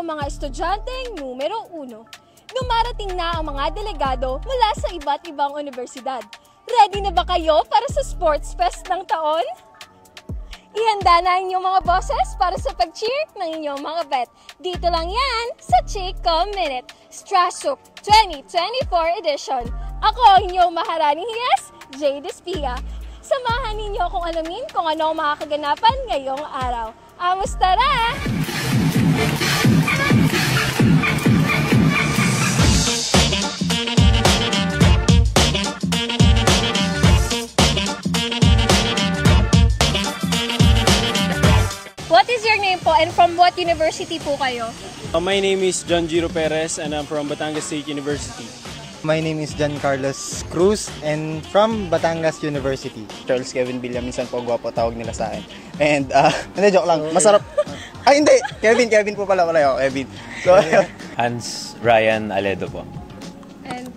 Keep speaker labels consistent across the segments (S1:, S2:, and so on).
S1: ang mga estudyanteng numero 1. Dumarating na ang mga delegado mula sa iba't ibang universidad. Ready na ba kayo para sa Sports Fest ng taon? Ihanda na ang inyong mga boses para sa pag-cheer ng inyong mga bet. Dito lang yan sa Chico Minute, Strasuk 2024 edition. Ako ang inyong maharaning hiyas, Jay Despia. Samahan ninyo akong alamin kung ano ang mga kaganapan ngayong araw. Amos tara! What is your name po and from what university po kayo?
S2: My name is John Giro Perez and I'm from Batangas State University.
S3: My name is John Carlos Cruz and from Batangas University.
S4: Charles Kevin Villa, minsan po gwapo tawag nila sa akin. And, hindi, joke lang. Masarap. Ay, hindi. Kevin po pala ako. Kevin. So,
S5: Hans Ryan Aledo po.
S1: And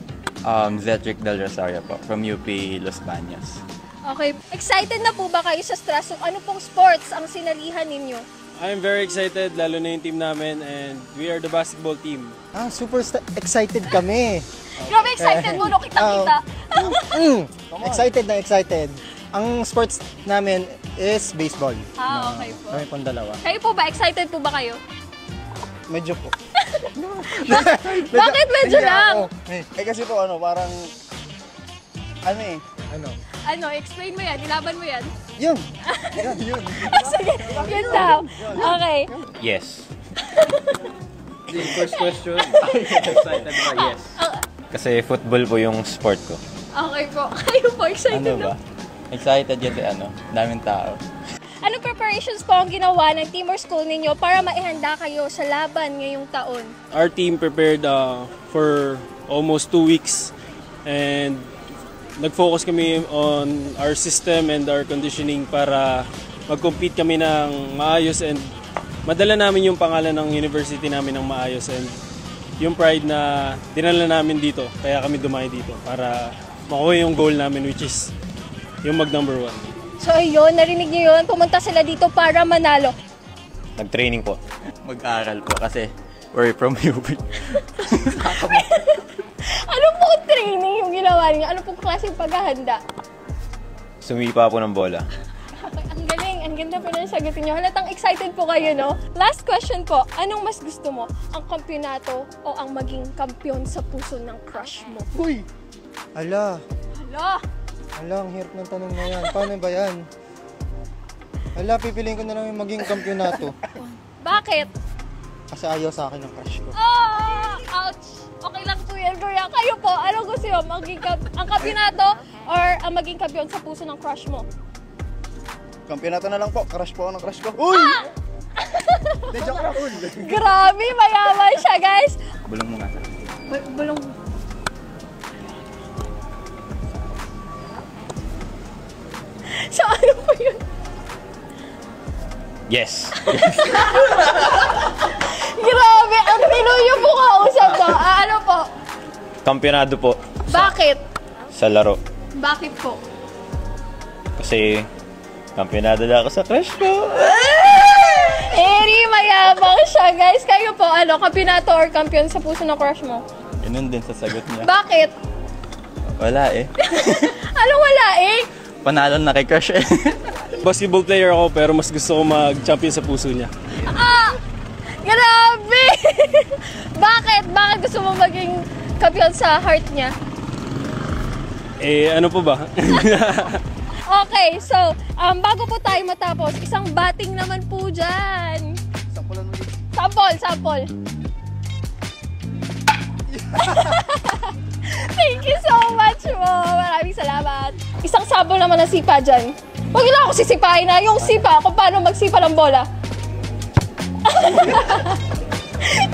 S5: Zetric Del Rosario po, from UP Los Baños.
S1: okay, excited na po ba kayo sa Strasuk? Ano pong sports ang sinalihan ninyo?
S2: I'm very excited, lalo na yung team namin, and we are the basketball team.
S3: Super excited kami.
S1: Grabe excited mo, no? Kita-kita.
S3: Excited na excited. Ang sports namin is baseball.
S1: Okay po.
S3: Kami pong dalawa.
S1: Kayo po ba? Excited po ba kayo?
S4: medyo po.
S1: Bakit medyo lang?
S4: Kasi po, parang,
S3: Ano?
S1: Explain mo yan. Ilaban mo yan.
S3: Yun.
S1: Sige, yun daw. Okay.
S5: Yes. First question. Excited ba? Yes. Kasi football po yung sport ko.
S1: Okay po. Kayo po, excited
S5: Ano ba? Excited kasi daming tao.
S1: Anong preparations po ang ginawa ng team or school ninyo para maihanda kayo sa laban ngayong taon?
S2: Our team prepared for almost 2 weeks and nag-focus kami on our system and our conditioning para mag-compete kami ng maayos and madala namin yung pangalan ng university namin ng maayos and yung pride na dinala namin dito. Kaya kami dumayo dito para makuha yung goal namin which is yung mag-number 1.
S1: So ayun, narinig niyo yun. Pumunta sila dito para manalo.
S5: Nag-training po. Mag-aaral po kasi we're from UP.
S1: Ano pong training yung ginawa niyo? Ano pong klaseng paghahanda?
S5: Sumipa po ng bola.
S1: Ang galing, ang ganda po na sagutin niyo. Halatang excited po kayo, no? Last question po, anong mas gusto mo? Ang kampyonato o ang maging kampyon sa puso ng crush mo?
S3: Uy! Ala,
S1: Hala!
S3: ang hirap ng tanong na yan. Paano ba yan? Ala, pipiliin ko na lang yung maging kampyonato.
S1: Bakit?
S3: Kasi ayaw sa akin ng crush ko.
S1: Ouch! Okay lang po yan, Kuya. Kayo po, anong gusto niyo? Ang kampyonato or ang maging kampiyon sa puso ng crush mo?
S4: Kampyonato na lang po. Crush po ako ng crush ko. Uy! Hindi, joke lang.
S1: Grabe, mayaman siya, guys.
S5: Bulong mo nga.
S1: Bulong. So, ano po yun?
S5: Yes.
S1: Grabe, ang pinuyo po kausap to. Ano po?
S5: Kampionado po
S1: Bakit?
S5: sa laro.
S1: Bakit po?
S5: Kasi kampionado na ako sa crush ko.
S1: Eri, mayabang siya, guys. Kayo po, kampyonato or kampiyon sa puso ng crush mo?
S5: Ganun din sa sagot niya.
S1: Bakit?
S5: Wala eh.
S1: Anong wala eh?
S5: Panalo na kay crush eh.
S2: Basketball player ako pero mas gusto ko mag-champion sa puso niya.
S1: Grabe! Bakit? Bakit gusto mo maging kampiyon sa heart niya?
S2: Ano po ba?
S1: Okay, so, bago po tayo matapos, isang batting naman po dyan. Sample. Thank you so much po. Maraming salamat. Isang sabol naman ng sipa dyan. Huwag nila ako sisipain na. Yung sipa, kung paano magsipa ng bola.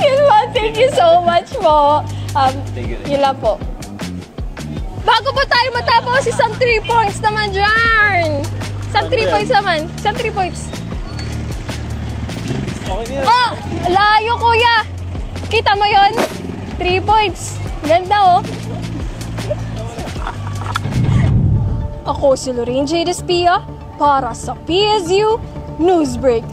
S1: Yun po, thank you so much po. Yun lang po. Bago po tayo matapos, isang 3 points naman dyan. Isang 3 points naman. Isang 3 points.
S2: Okay na.
S1: Oh! Layo, kuya! Kita mo yun? 3 points. Ganda, oh. Ako si Lorraine J. Despia para sa PSU Newsbreak.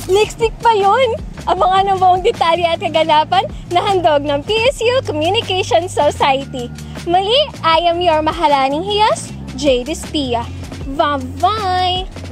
S1: Next week pa yun! Abangan ang buong detalye at kaganapan na handog ng PSU Communication Society. Muli, I am your mahalaning hiyas, Jade Espia. Bye-bye!